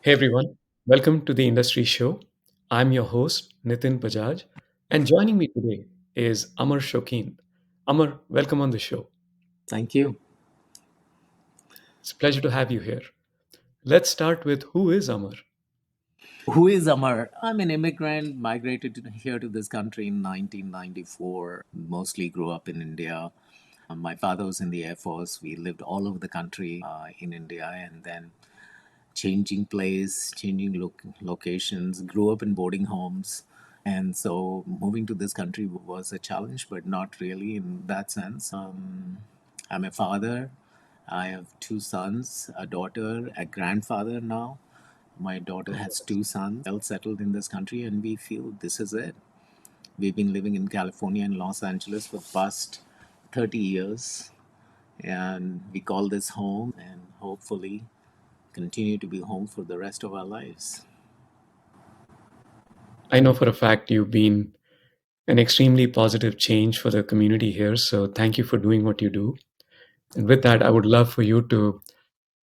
Hey everyone, welcome to the Industry Show. I'm your host, Nitin Bajaj, and joining me today is Amar Shokeen. Amar, welcome on the show. Thank you. It's a pleasure to have you here. Let's start with who is Amar? Who is Amar? I'm an immigrant, migrated here to this country in 1994, mostly grew up in India. My father was in the Air Force. We lived all over the country in India and then changing place, changing locations, grew up in boarding homes. And so moving to this country was a challenge, but not really in that sense. I'm a father. I have two sons, a daughter, a grandfather now. My daughter has two sons, well settled in this country, and we feel this is it. We've been living in California and Los Angeles for the past 30 years, and we call this home and hopefully continue to be home for the rest of our lives. I know for a fact you've been an extremely positive change for the community here, so thank you for doing what you do. And with that, I would love for you to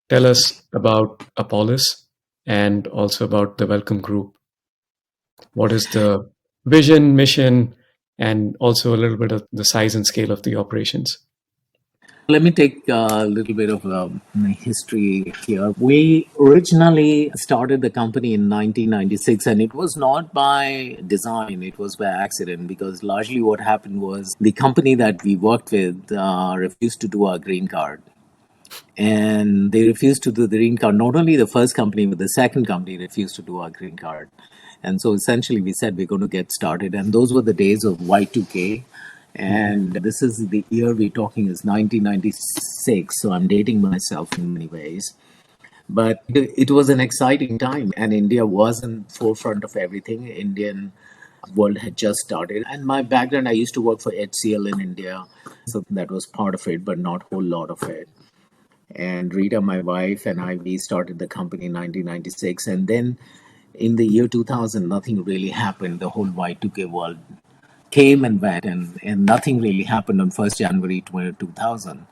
tell us about Apolis and also about the Welcome Group. What is the vision, mission, and also a little bit of the size and scale of the operations? Let me take a little bit of history here. We originally started the company in 1996, and it was not by design, it was by accident because largely what happened was the company that we worked with refused to do our green card. And they refused to do the green card. Not only the first company, but the second company refused to do our green card. And so essentially, we said we're going to get started. And those were the days of Y2K. And this is the year we're talking is 1996. So I'm dating myself in many ways. But it was an exciting time. And India was in forefront of everything. Indian world had just started. And my background, I used to work for HCL in India. So that was part of it, but not a whole lot of it. And Rita, my wife, and I, we started the company in 1996. And then in the year 2000, nothing really happened. The whole Y2K world came and went, and nothing really happened on 1st January 2000.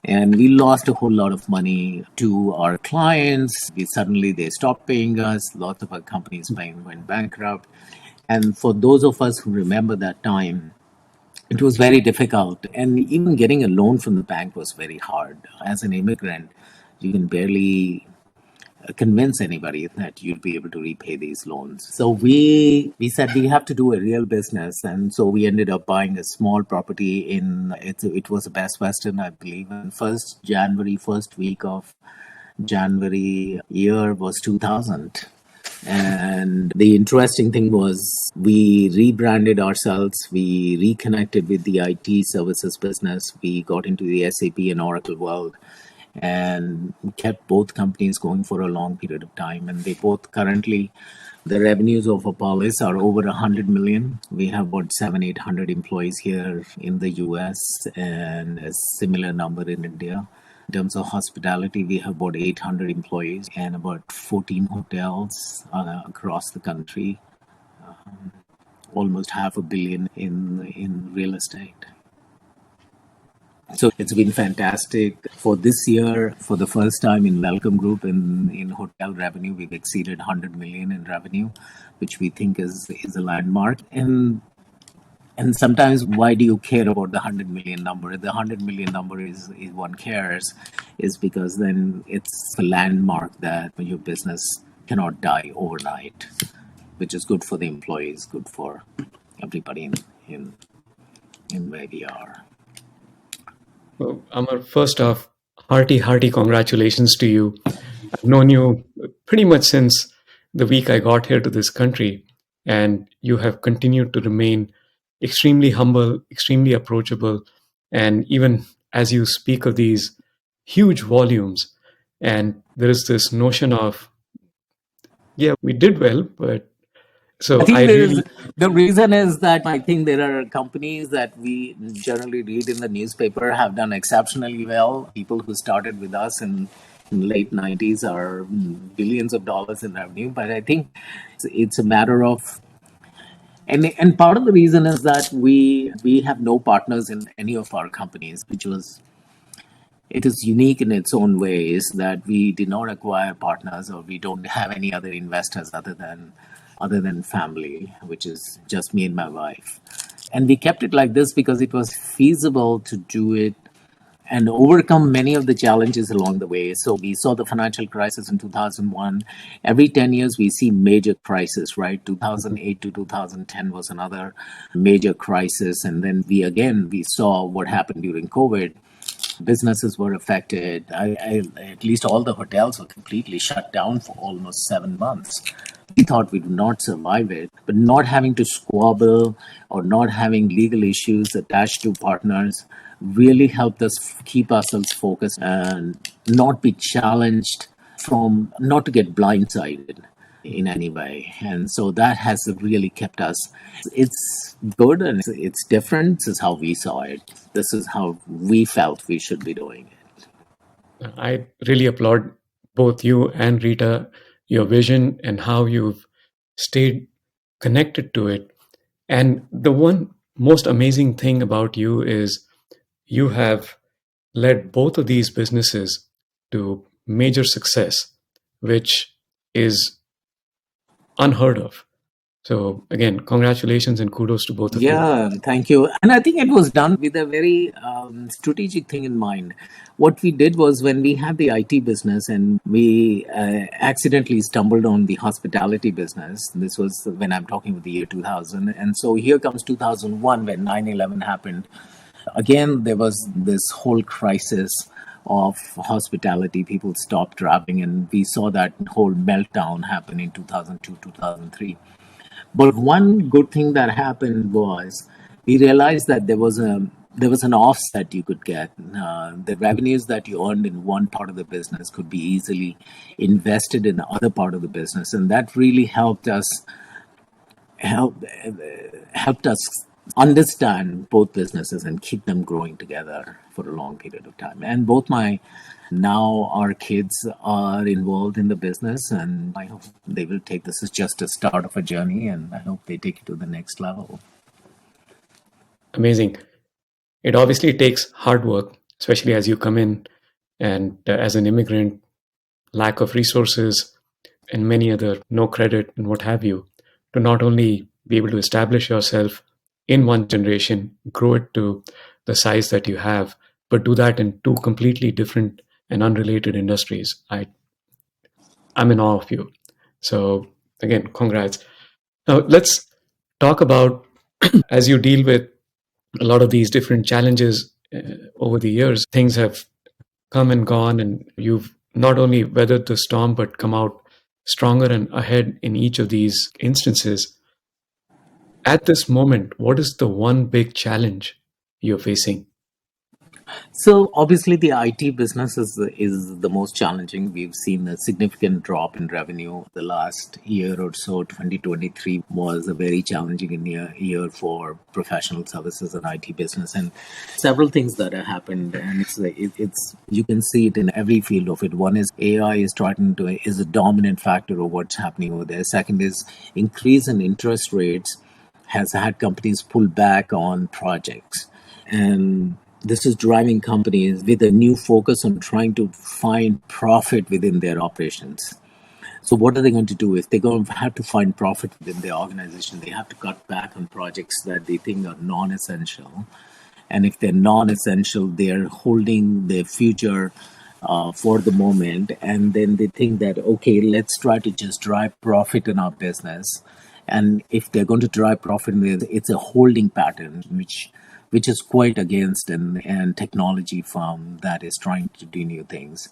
And we lost a whole lot of money to our clients. Suddenly they stopped paying us. Lots of our companies went bankrupt. And for those of us who remember that time, it was very difficult. And even getting a loan from the bank was very hard. As an immigrant, you can barely convince anybody that you'd be able to repay these loans. So we said we have to do a real business, and so we ended up buying a small property in it was a Best Western, I believe. And first week of January year was 2000. And the interesting thing was we rebranded ourselves, we reconnected with the IT services business, we got into the SAP and Oracle world, and kept both companies going for a long period of time. And they both currently, the revenues of Apolis are over 100 million. We have about 800 employees here in the US and a similar number in India. In terms of hospitality, we have about 800 employees and about 14 hotels across the country, almost half a billion in real estate. So it's been fantastic. For this year, for the first time in Welcome Group in hotel revenue, we've exceeded 100 million in revenue, which we think is a landmark. And sometimes, why do you care about the 100 million number? The 100 million number is one cares, is because then it's a landmark that your business cannot die overnight, which is good for the employees, good for everybody in, in where we are. Well, Amar, first off, hearty congratulations to you. I've known you pretty much since the week I got here to this country, and you have continued to remain extremely humble, extremely approachable, and even as you speak of these huge volumes, and there is this notion of, yeah, we did well, but I so I think really, the reason is that I think there are companies that we generally read in the newspaper have done exceptionally well. People who started with us in late 90s are billions of dollars in revenue. But I think it's a matter of and part of the reason is that we have no partners in any of our companies, which was it is unique in its own ways that we did not acquire partners, or we don't have any other investors other than family, which is just me and my wife. And we kept it like this because it was feasible to do it and overcome many of the challenges along the way. So we saw the financial crisis in 2001. Every 10 years, we see major crisis, right? 2008 to 2010 was another major crisis. And then we saw what happened during COVID. Businesses were affected. At least all the hotels were completely shut down for almost 7 months. We thought we would not survive it, but not having to squabble or not having legal issues attached to partners really helped us keep ourselves focused and not be challenged, from not to get blindsided in any way. And so that has really kept us. It's good and it's different. This is how we saw it. This is how we felt we should be doing it. I really applaud both you and Rita, your vision and how you've stayed connected to it. And the one most amazing thing about you is you have led both of these businesses to major success, which is unheard of. So, again, congratulations and kudos to both of you. Yeah, thank you. And I think it was done with a very strategic thing in mind. What we did was, when we had the IT business and we accidentally stumbled on the hospitality business, this was when I'm talking about the year 2000. And so here comes 2001 when 9/11 happened. Again, there was this whole crisis of hospitality. People stopped traveling, and we saw that whole meltdown happen in 2002, 2003. But one good thing that happened was we realized that there was an offset you could get. The revenues that you earned in one part of the business could be easily invested in the other part of the business, and that really help, helped us understand both businesses and keep them growing together for a long period of time. And both now our kids are involved in the business, and I hope they will take this as just a start of a journey, and I hope they take it to the next level. Amazing. It obviously takes hard work, especially as you come in and as an immigrant, lack of resources, and many other no credit and what have you, to not only be able to establish yourself in one generation, grow it to the size that you have, but do that in two completely different and unrelated industries. I'm in awe of you. So again, congrats. Now let's talk about as you deal with a lot of these different challenges over the years, things have come and gone, and you've not only weathered the storm but come out stronger and ahead in each of these instances. At this moment, what is the one big challenge you're facing? So obviously the IT business is the most challenging. We've seen a significant drop in revenue the last year or so. 2023 was a very challenging year for professional services and IT business, and several things that have happened. And it's you can see it in every field of it. One is AI is a dominant factor of what's happening over there. Second is increase in interest rates has had companies pull back on projects. And this is driving companies with a new focus on trying to find profit within their operations. So what are they going to do? If they're going to have to find profit within their organization, they have to cut back on projects that they think are non-essential. And if they're non-essential, they're holding their future for the moment. And then they think that, okay, let's try to just drive profit in our business. And if they're going to drive profit, it's a holding pattern, which is quite against an technology firm that is trying to do new things.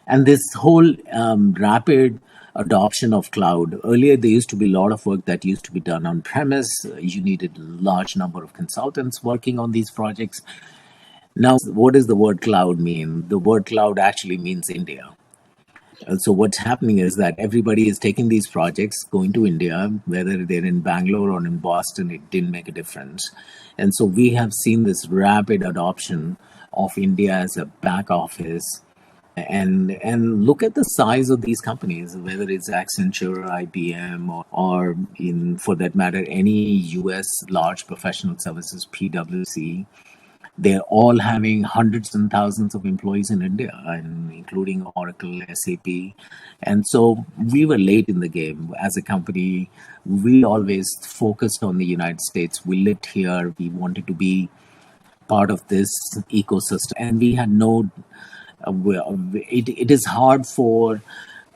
And this whole rapid adoption of cloud. Earlier, there used to be a lot of work that used to be done on premise. You needed a large number of consultants working on these projects. Now, what does the word cloud mean? The word cloud actually means India. And so what's happening is that everybody is taking these projects, going to India, whether they're in Bangalore or in Boston, it didn't make a difference. And so we have seen this rapid adoption of India as a back office. And look at the size of these companies, whether it's Accenture, IBM, or in, for that matter, any US large professional services, PwC. They're all having hundreds and thousands of employees in India, and including Oracle, SAP. And so we were late in the game as a company. We always focused on the United States. We lived here. We wanted to be part of this ecosystem, and we had no it is hard for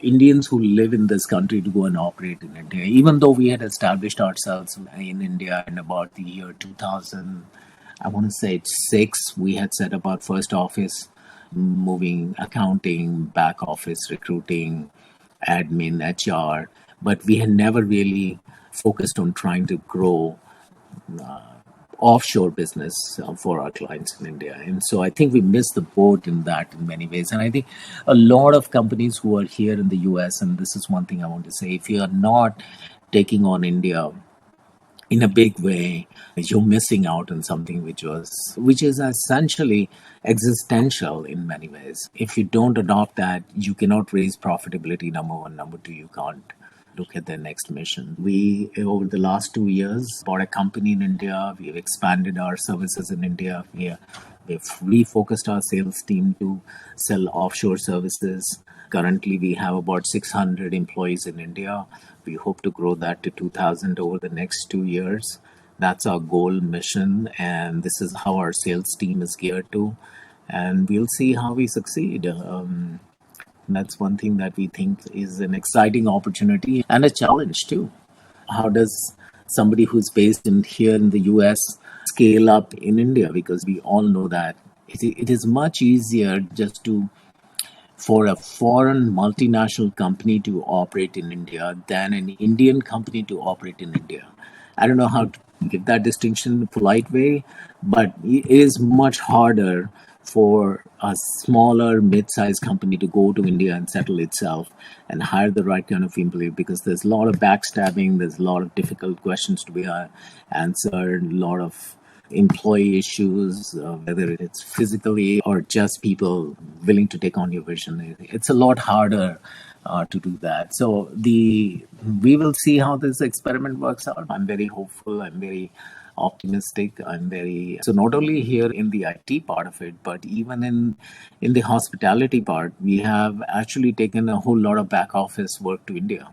Indians who live in this country to go and operate in India. Even though we had established ourselves in India in about the year 2000, I want to say it's six, we had set up our first office, moving accounting, back office, recruiting, admin, HR, but we had never really focused on trying to grow offshore business for our clients in India. And so I think we missed the boat in that in many ways. And I think a lot of companies who are here in the US, and this is one thing I want to say, if you are not taking on India in a big way, you're missing out on something which is essentially existential in many ways. If you don't adopt that, you cannot raise profitability, number one. Number two, you can't look at their next mission. We, over the last 2 years, bought a company in India. We have expanded our services in India. We've refocused our sales team to sell offshore services. Currently, we have about 600 employees in India. We hope to grow that to 2,000 over the next 2 years. That's our goal mission, and this is how our sales team is geared to. And we'll see how we succeed. That's one thing that we think is an exciting opportunity and a challenge too. How does somebody who's based in here in the US scale up in India? Because we all know that it is much easier just to for a foreign multinational company to operate in India than an Indian company to operate in India. I don't know how to give that distinction in a polite way, but it is much harder for a smaller mid-sized company to go to India and settle itself and hire the right kind of employee, because there's a lot of backstabbing, there's a lot of difficult questions to be answered, a lot of employee issues, whether it's physically or just people willing to take on your vision. It's a lot harder to do that. So we will see how this experiment works out. I'm very hopeful. I'm very optimistic. So not only here in the IT part of it, but even in the hospitality part, we have actually taken a whole lot of back office work to India.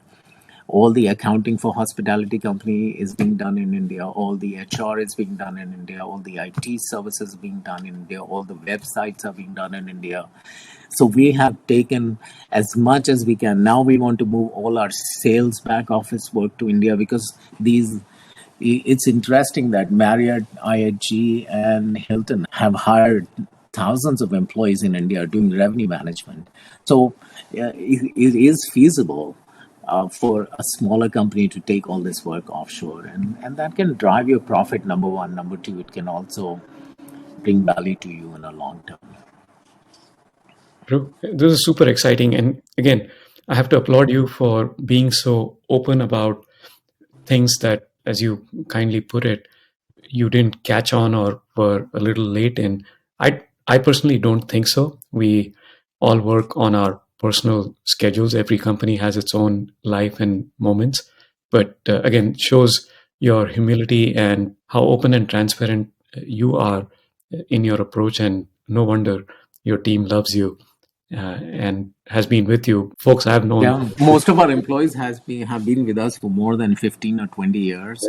All the accounting for hospitality company is being done in India. All the HR is being done in India. All the IT services being done in India. All the websites are being done in India. So we have taken as much as we can. Now we want to move all our sales back office work to India, because it's interesting that Marriott, IHG, and Hilton have hired thousands of employees in India doing revenue management. So it is feasible for a smaller company to take all this work offshore, and that can drive your profit, number one. Number two, it can also bring value to you in a long term. True. This is super exciting. And again, I have to applaud you for being so open about things that, as you kindly put it, you didn't catch on or were a little late in. I personally don't think so. We all work on our personal schedules. Every company has its own life and moments. But again, it shows your humility and how open and transparent you are in your approach. And no wonder your team loves you and has been with you. Folks I've known. Yeah, most of our employees have been with us for more than 15 or 20 years.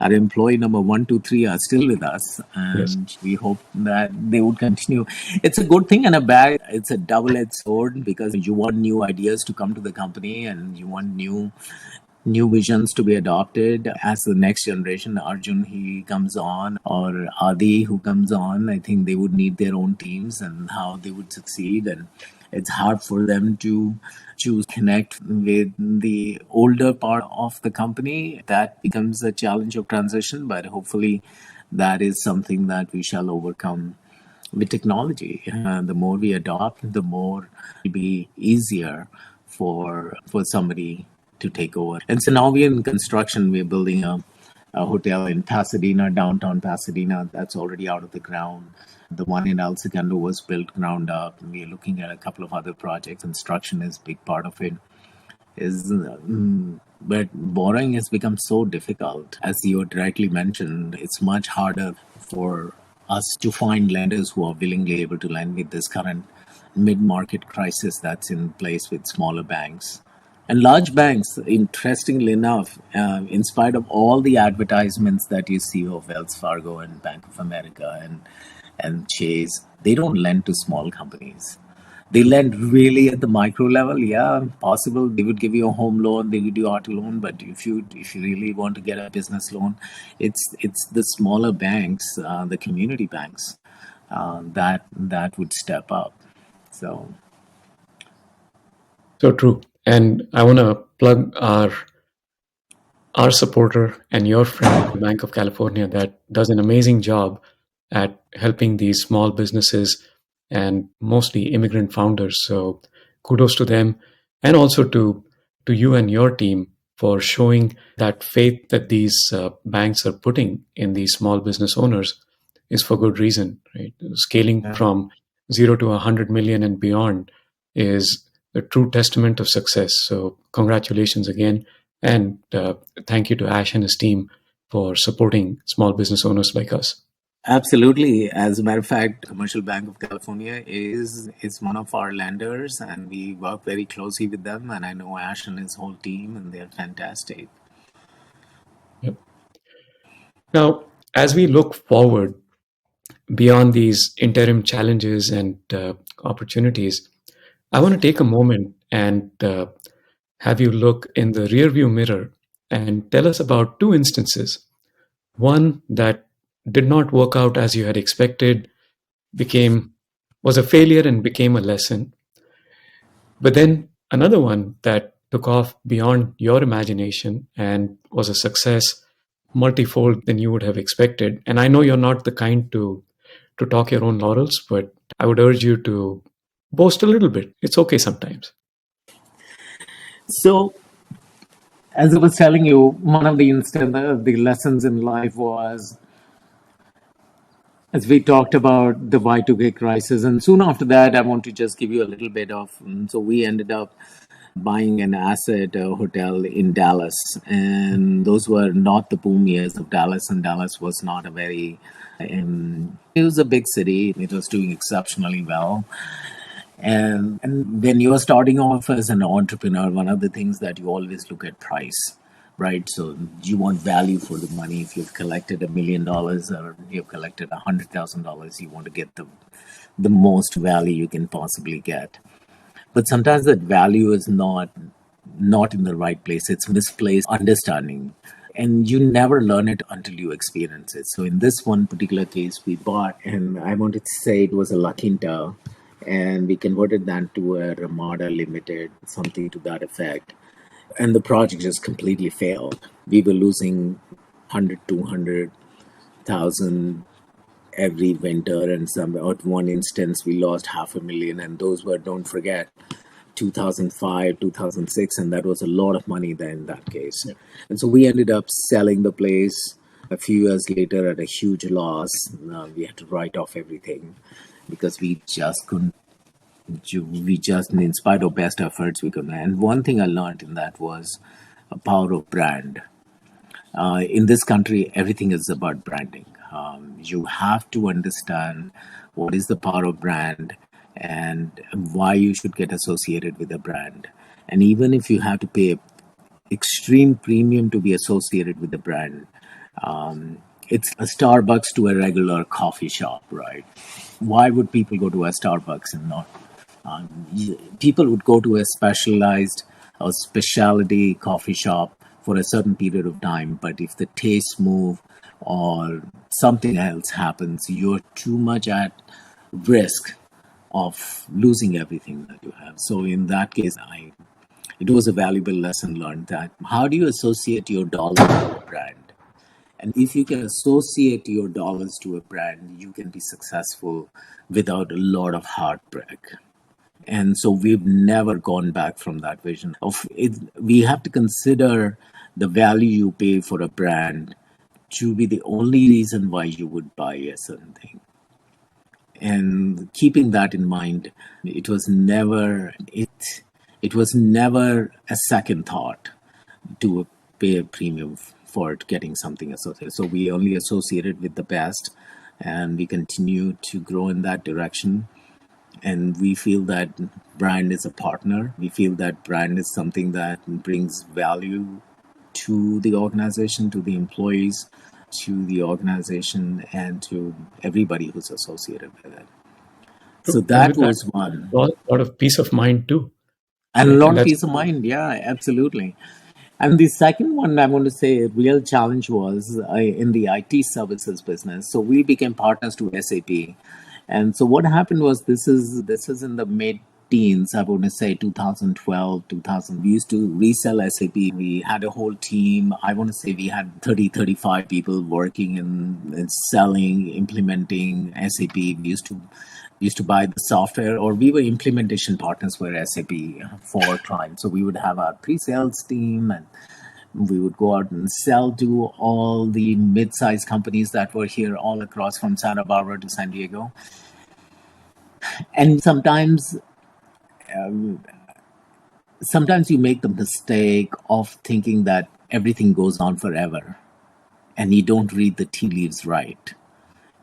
Our employee number 1, 2, 3 are still with us, Yes. and we hope that they would continue. It's a good thing and a bad. It's a double-edged sword, because you want new ideas to come to the company, and you want new visions to be adopted as the next generation. Arjun, he comes on, or Adi, who comes on, I think they would need their own teams and how they would succeed. And it's hard for them to choose connect with the older part of the company. That becomes a challenge of transition, but hopefully that is something that we shall overcome with technology. The more we adopt, the more it'll be easier for somebody to take over. And so now we're in construction. We're building a hotel in Pasadena, downtown Pasadena. That's already out of the ground. The one in El Segundo was built ground up. We're looking at a couple of other projects. Construction is a big part of it. But borrowing has become so difficult. As you directly mentioned, it's much harder for us to find lenders who are willingly able to lend with this current mid-market crisis that's in place with smaller banks. And large banks, interestingly enough, in spite of all the advertisements that you see of Wells Fargo and Bank of America and Chase, they don't lend to small companies. They lend really at the micro level. Yeah, possible they would give you a home loan, they would do auto loan, but if you really want to get a business loan, it's the smaller banks, the community banks, that would step up. So So true. And I want to plug our supporter and your friend, the Bank of California, that does an amazing job at helping these small businesses and mostly immigrant founders. So kudos to them, and also to you and your team for showing that faith that these banks are putting in these small business owners is for good reason, right? Scaling from 0 to 100 million and beyond is a true testament of success. So congratulations again, and thank you to Ash and his team for supporting small business owners like us. absolutely. As a matter of fact, Commercial Bank of California is one of our lenders, and we work very closely with them. And I know Ash and his whole team, and they're fantastic. Yep. Now, as we look forward beyond these interim challenges and opportunities, I want to take a moment and have you look in the rearview mirror and tell us about two instances. One that did not work out as you had expected, became was a failure and became a lesson. But then another one that took off beyond your imagination and was a success multifold than you would have expected. And I know you're not the kind to talk your own laurels, but I would urge you to boast a little bit. It's okay sometimes. So, as I was telling you, one of the lessons in life was, as we talked about the Y2K crisis, and soon after that, I want to just give you a little bit of. So we ended up buying an asset, a hotel in Dallas, and those were not the boom years of Dallas, and Dallas was not a very. It was a big city. It was doing exceptionally well. And when you're starting off as an entrepreneur, one of the things that you always look at price, right? So you want value for the money. If you've collected $1 million or you've collected $100,000, you want to get the most value you can possibly get. But sometimes that value is not in the right place. It's misplaced understanding. And you never learn it until you experience it. So in this one particular case, we bought, and I wanted to say it was a La Quinta, and we converted that to a Ramada Limited, something to that effect. And the project just completely failed. We were losing 100, 200,000 every winter, and some at one instance we lost 500,000, and those were, don't forget, 2005, 2006, and that was a lot of money then in that case. Yeah. And so we ended up selling the place a few years later at a huge loss. We had to write off everything because we just couldn't. We just, in spite of best efforts, we couldn't. And one thing I learned in that was a power of brand. In this country, everything is about branding. You have to understand what is the power of brand and why you should get associated with a brand. And even if you have to pay extreme premium to be associated with the brand, it's a Starbucks to a regular coffee shop, right? Why would people go to a Starbucks and not? People would go to a specialized or specialty coffee shop for a certain period of time, but if the tastes move or something else happens, you're too much at risk of losing everything that you have. So in that case, it was a valuable lesson learned that how do you associate your dollar with a brand? And if you can associate your dollars to a brand, you can be successful without a lot of heartbreak. And so we've never gone back from that vision of it. We have to consider the value you pay for a brand to be the only reason why you would buy a certain thing. And keeping that in mind, it was never a second thought to pay a premium for getting something associated. So we only associated with the best. and we continue to grow in that direction. And we feel that brand is a partner. We feel that brand is something that brings value to the organization, to the employees, to the organization, and to everybody who's associated with it. So True. And that with that, was one. a lot of peace of mind too, And a right? lot And of that's peace of mind. Yeah, absolutely. And the second one I want to say, a real challenge was in the IT services business. So we became partners to SAP, and so what happened was this is in the mid teens. I want to say 2012, 2000. We used to resell SAP. We had a whole team. I want to say we had 30, 35 people working in selling, implementing SAP. We used to buy the software, or we were implementation partners for SAP for clients. So we would have our pre-sales team, and we would go out and sell to all the mid-sized companies that were here all across from Santa Barbara to San Diego. And sometimes you make the mistake of thinking that everything goes on forever, and you don't read the tea leaves right.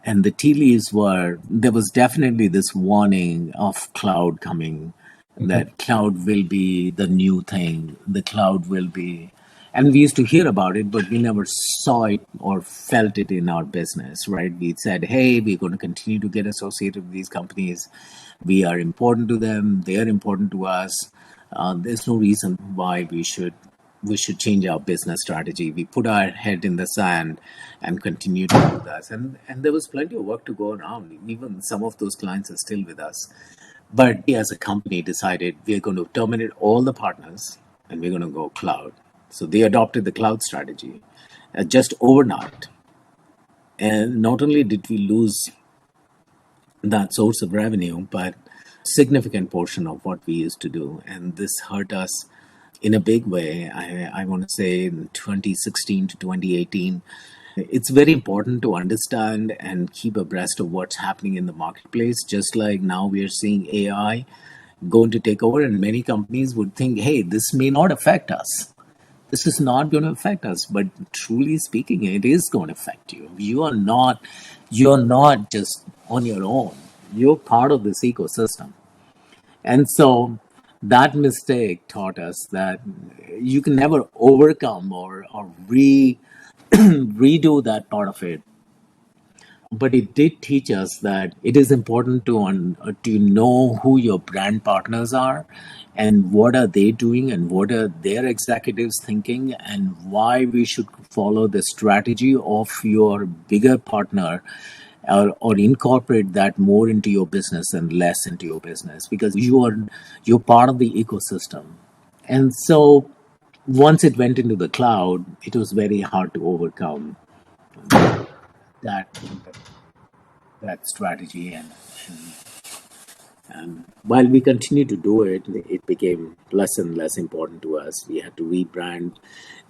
And the tea leaves were, there was definitely this warning of cloud coming, Mhm. that cloud will be the new thing, the cloud will be. And we used to hear about it, but we never saw it or felt it in our business, right? We said, hey, we're going to continue to get associated with these companies. We are important to them, they are important to us. There's no reason why we should change our business strategy. We put our head in the sand and continue to do that. And there was plenty of work to go around. Even some of those clients are still with us. But we as a company decided we're going to terminate all the partners and we're going to go cloud. So they adopted the cloud strategy just overnight. And not only did we lose that source of revenue, but significant portion of what we used to do. And this hurt us in a big way. I want to say in 2016 to 2018. It's very important to understand and keep abreast of what's happening in the marketplace. Just like now we are seeing AI going to take over, and many companies would think, hey, this may not affect us. This is not going to affect us, but truly speaking, it is going to affect you. You're not just on your own. You're part of this ecosystem. And so that mistake taught us that you can never overcome or redo that part of it. But it did teach us that it is important to know who your brand partners are, and what are they doing, and what are their executives thinking, and why we should follow the strategy of your bigger partner, or incorporate that more into your business and less into your business, because you're part of the ecosystem. And so once it went into the cloud, it was very hard to overcome that that strategy. And while we continued to do it, it became less and less important to us. We had to rebrand,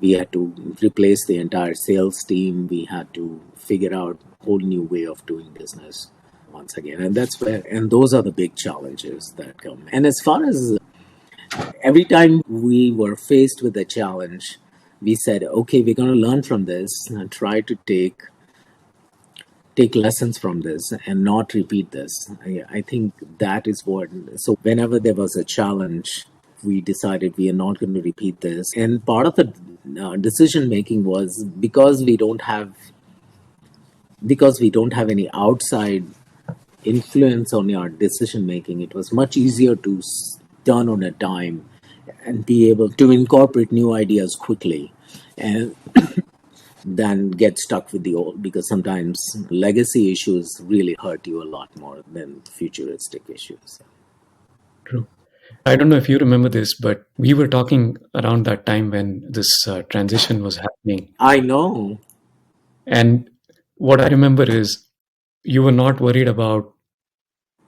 we had to replace the entire sales team, we had to figure out a whole new way of doing business once again. And those are the big challenges that come. And as far as every time we were faced with a challenge, we said, okay, we're going to learn from this and try to take lessons from this and not repeat this. I think that is what. So whenever there was a challenge, we decided we are not going to repeat this. And part of the decision making was because we don't have any outside influence on our decision making. It was much easier to turn on a dime and be able to incorporate new ideas quickly. And than get stuck with the old, because sometimes legacy issues really hurt you a lot more than futuristic issues. true. I don't know if you remember this, but we were talking around that time when this transition was happening. I know. And what I remember is you were not worried about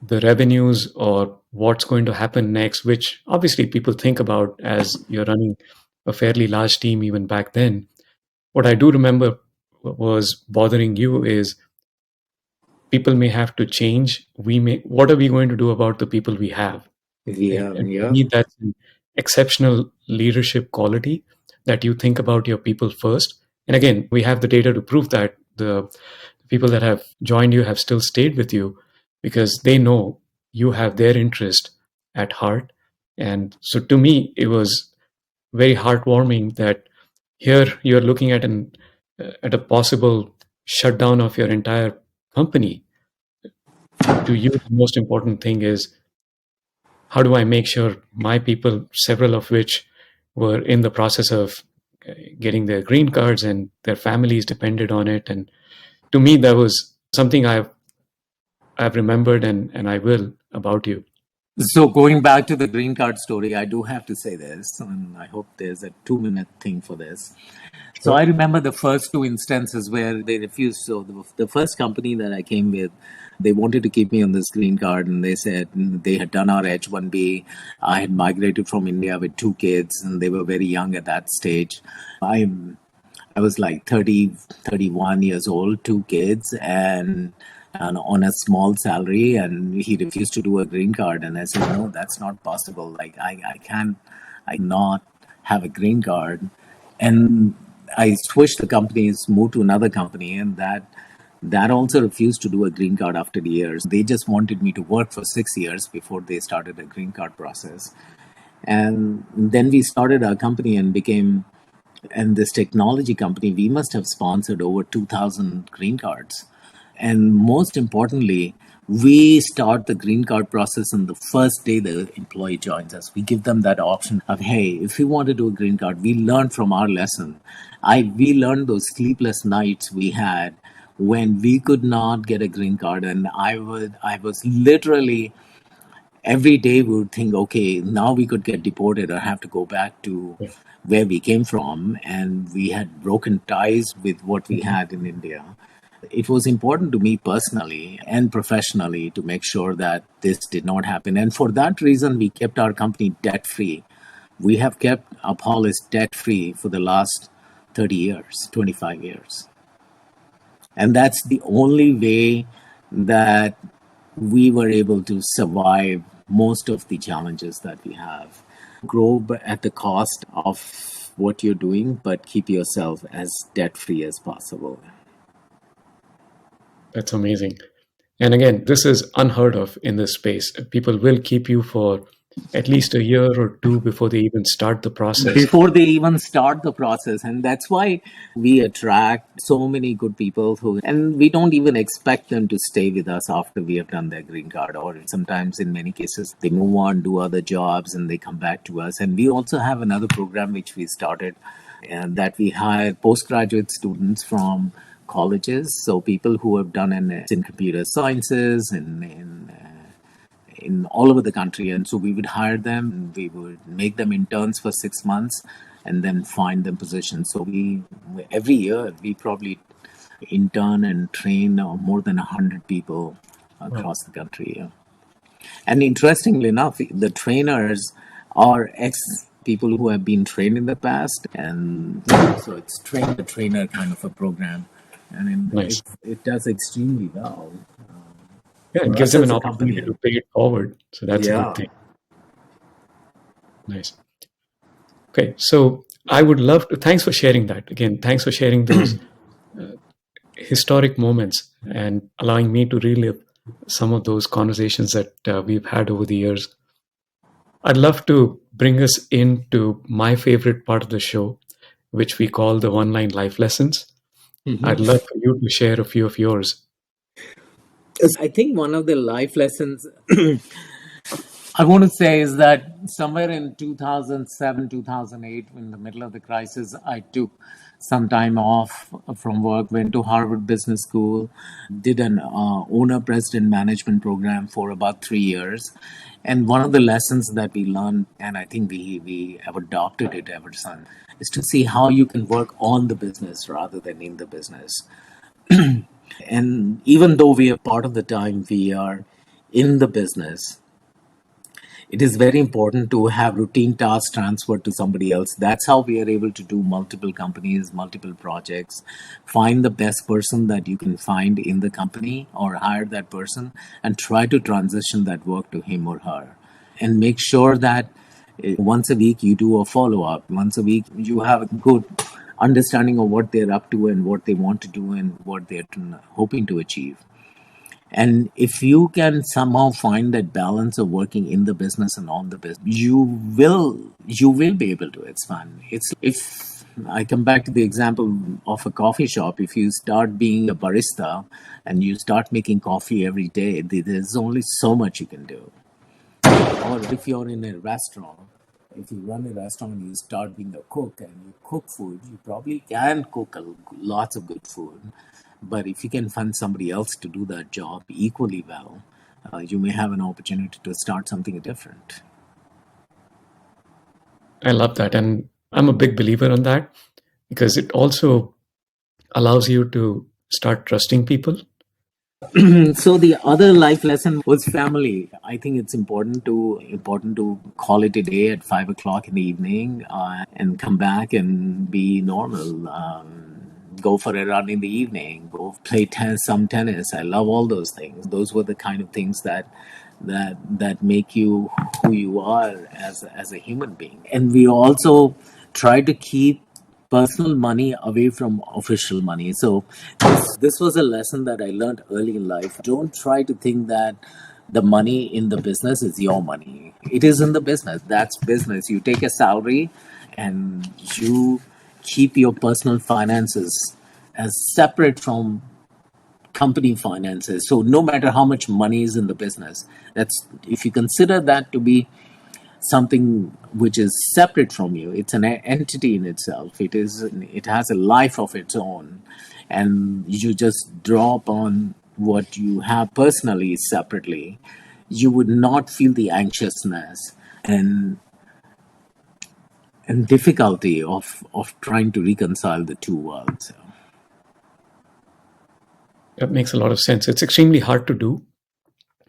the revenues or what's going to happen next, which obviously people think about as you're running a fairly large team even back then. What I do remember was bothering you is people may have to change. What are we going to do about the people we have? Right? Yeah, And to yeah. me, that's an exceptional leadership quality that you think about your people first. And again, we have the data to prove that the people that have joined you have still stayed with you because they know you have their interest at heart. And so to me, it was very heartwarming that here you're looking at at a possible shutdown of your entire company. To you, the most important thing is how do I make sure my people, several of which were in the process of getting their green cards and their families depended on it. And to me, that was something I've remembered and I will about you. So going back to the green card story, I do have to say this, and I hope there's a 2 minute thing for this. So I Sure. remember the first two instances where they refused. So the first company that I came with, they wanted to keep me on this green card, and they said they had done our H-1B. I had migrated from India with two kids, and they were very young at that stage. I I was like 30, 31 years old, two kids, and on a small salary. And he refused to do a green card. And I said, no, that's not possible. Like, I not have a green card. And I switched the companies, moved to another company, and that also refused to do a green card after the years. They just wanted me to work for 6 years before they started a green card process. And then we started our company and became, and this technology company, we must have sponsored over 2,000 green cards. And most importantly, we start the green card process on the first day the employee joins us. We give them that option of, hey, if you want to do a green card, we learned from our lesson. We learned those sleepless nights we had when we could not get a green card. And I was literally every day we would think, okay, now we could get deported or have to go back to Yeah. where we came from. And we had broken ties with what we Mhm. had in India. It was important to me personally and professionally to make sure that this did not happen. And for that reason, we kept our company debt free. We have kept Apolis debt free for the last 30 years, 25 years. And that's the only way that we were able to survive most of the challenges that we have. Grow at the cost of what you're doing, but keep yourself as debt free as possible. That's amazing. And again, this is unheard of in this space. People will keep you for at least a year or two before they even start the process. Before they even start the process. And that's why we attract so many good people who, and we don't even expect them to stay with us after we have done their green card. Or sometimes in many cases they move on, do other jobs, and they come back to us. And we also have another program which we started, and that we hire postgraduate students from colleges, so people who have done in computer sciences and in all over the country. And so we would hire them, and we would make them interns for 6 months, and then find them positions. So we every year we probably intern and train more than 100 people Wow. across the country. Yeah. And interestingly enough, the trainers are ex people who have been trained in the past, and so it's train the trainer kind of a program, and Nice. it does extremely well Yeah, it for gives us them as an a company. opportunity to pay it forward. So that's a good Yeah. thing. Nice. Okay. So I would love to, thanks for sharing that. Again, thanks for sharing those historic moments and allowing me to relive some of those conversations that we've had over the years. I'd love to bring us into my favorite part of the show, which we call the one line life lessons. I'd love for you to share a few of yours. I think one of the life lessons I want to say is that somewhere in 2007, 2008, in the middle of the crisis, I took some time off from work, went to Harvard Business School, did an owner president management program for about 3 years. And one of the lessons that we learned, and I think we have adopted it ever since, is to see how you can work on the business rather than in the business. And even though we are part of the time we are in the business, it is very important to have routine tasks transferred to somebody else. That's how we are able to do multiple companies, multiple projects, find the best person that you can find in the company or hire that person and try to transition that work to him or her. And make sure that once a week you do a follow up, once a week you have a good understanding of what they're up to and what they want to do and what they're hoping to achieve. And if you can somehow find that balance of working in the business and on the business, you will be able to expand. It's if I come back to the example of a coffee shop, if you start being a barista and you start making coffee every day, there's only so much you can do. Or if you're in a restaurant, if you run a restaurant and you start being a cook and you cook food, you probably can cook lots of good food. But if you can find somebody else to do that job equally well, you may have an opportunity to start something different. I love that. And I'm a big believer on that because it also allows you to start trusting people. So the other life lesson was family. I think it's important to call it a day at 5 o'clock in the evening, and come back and be normal. Go for a run in the evening. Go play some tennis. I love all those things. Those were the kind of things that make you who you are as a human being. And we also try to keep personal money away from official money. So this was a lesson that I learned early in life. Don't try to think that the money in the business is your money. It is in the business. That's business. You take a salary and you keep your personal finances as separate from company finances. So no matter how much money is in the business, that's if you consider that to be something which is separate from you, it's an entity in itself. It has a life of its own, and you just draw upon what you have personally separately. You would not feel the anxiousness and difficulty of trying to reconcile the two worlds. That makes a lot of sense. It's extremely hard to do.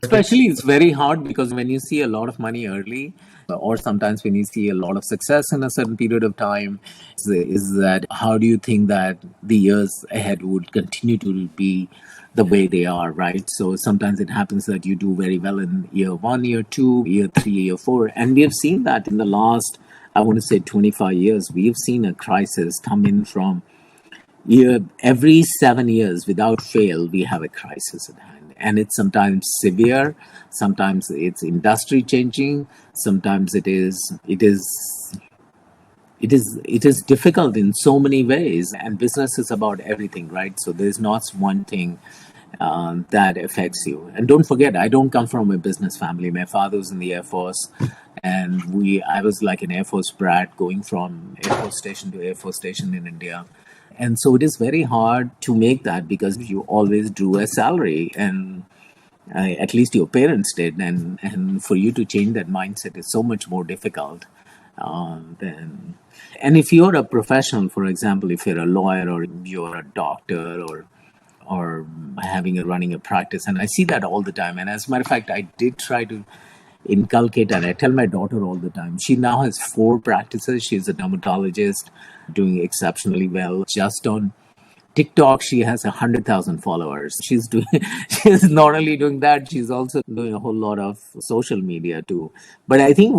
Especially, it's very hard because when you see a lot of money early, or sometimes when you see a lot of success in a certain period of time, is that how do you think that the years ahead would continue to be the way they are, right? So sometimes it happens that you do very well in year one, year two, year three, year four. And we have seen that in the last, I want to say 25 years, we have seen a crisis come in from every 7 years without fail. We have a crisis at hand, and it's sometimes severe, sometimes it's industry changing, sometimes it is difficult in so many ways. And business is about everything, right? So there's not one thing that affects you. And don't forget, I don't come from a business family. My father was in the Air Force, and I was like an Air Force brat going from Air Force station to Air Force station in India. And so it is very hard to make that because you always drew a salary, and at least your parents did. And for you to change that mindset is so much more difficult than. And if you're a professional, for example, if you're a lawyer or you're a doctor or running a practice, and I see that all the time. And as a matter of fact, I did try to inculcate, and I tell my daughter all the time. She now has 4 practices. She's a dermatologist, doing exceptionally well. Just on TikTok, she has 100,000 followers. She's doing. She's not only doing that, she's also doing a whole lot of social media too. But I think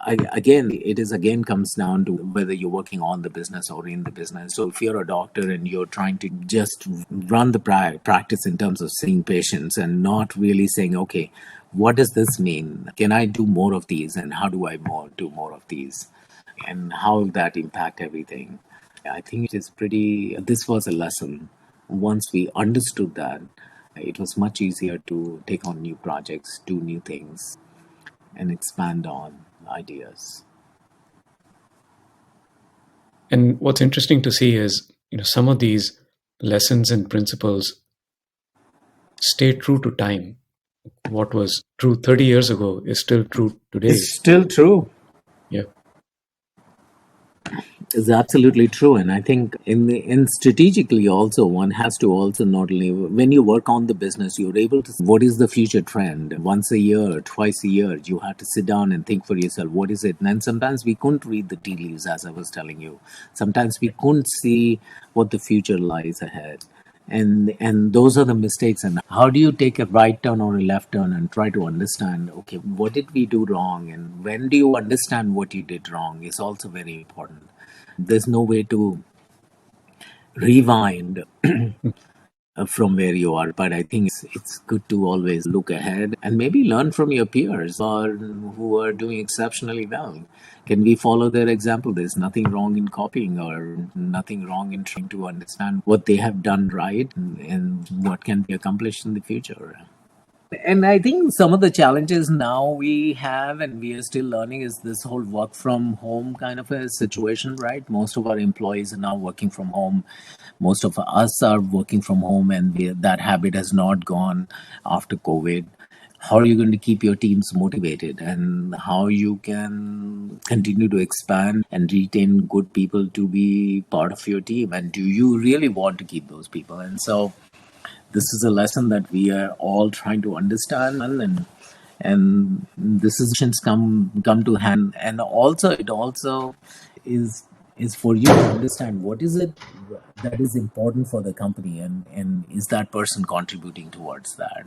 again comes down to whether you're working on the business or in the business. So if you're a doctor and you're trying to just run the practice in terms of seeing patients and not really saying, okay, what does this mean? Can I do more of these, and how do I do more of these, and how will that impact everything? I think this was a lesson. Once we understood that, it was much easier to take on new projects, do new things, and expand on ideas. And what's interesting to see is, some of these lessons and principles stay true to time. What was true 30 years ago is still true today. It's still true. Yeah. Is absolutely true. And I think in strategically also, one has to also not only when you work on the business, you're able to what is the future trend. Once a year, twice a year, you have to sit down and think for yourself, what is it? And then sometimes we couldn't read the tea leaves, as I was telling you. Sometimes we couldn't see what the future lies ahead. And those are the mistakes. And how do you take a right turn or a left turn and try to understand, okay, what did we do wrong, and when do you understand what you did wrong is also very important. There's no way to rewind from where you are. But I think it's good to always look ahead and maybe learn from your peers who are doing exceptionally well. Can we follow their example? There's nothing wrong in copying or nothing wrong in trying to understand what they have done right and what can be accomplished in the future. And I think some of the challenges now we have and we are still learning is this whole work from home kind of a situation, right? Most of our employees are now working from home. Most of us are working from home, and that habit has not gone after COVID. How are you going to keep your teams motivated, and how you can continue to expand and retain good people to be part of your team? And do you really want to keep those people? And so this is a lesson that we are all trying to understand, and this is come to hand. And also it also is for you to understand what is it that is important for the company, and is that person contributing towards that,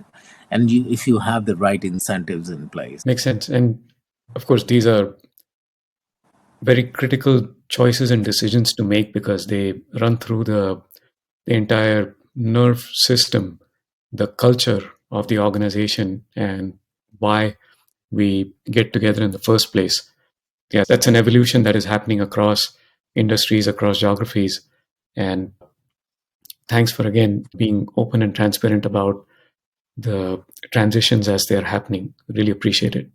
and if you have the right incentives in place. Makes sense. And of course, these are very critical choices and decisions to make because they run through the entire nerve system, the culture of the organization, and why we get together in the first place. Yeah, that's an evolution that is happening across industries, across geographies. And thanks for again being open and transparent about the transitions as they're happening. Really appreciate it.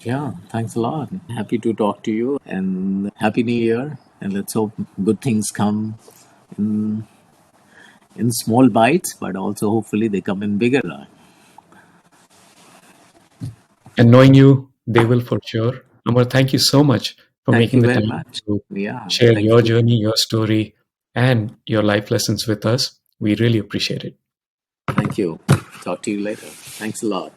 Yeah, thanks a lot. Happy to talk to you, and happy new year, and let's hope good things come in small bites, but also hopefully they come in bigger. And knowing you, they will for sure. Amar, thank you so much for Thank making you the very time much. to Yeah, share thank your you. journey, your story, and your life lessons with us. We really appreciate it. Thank you. Talk to you later. Thanks a lot.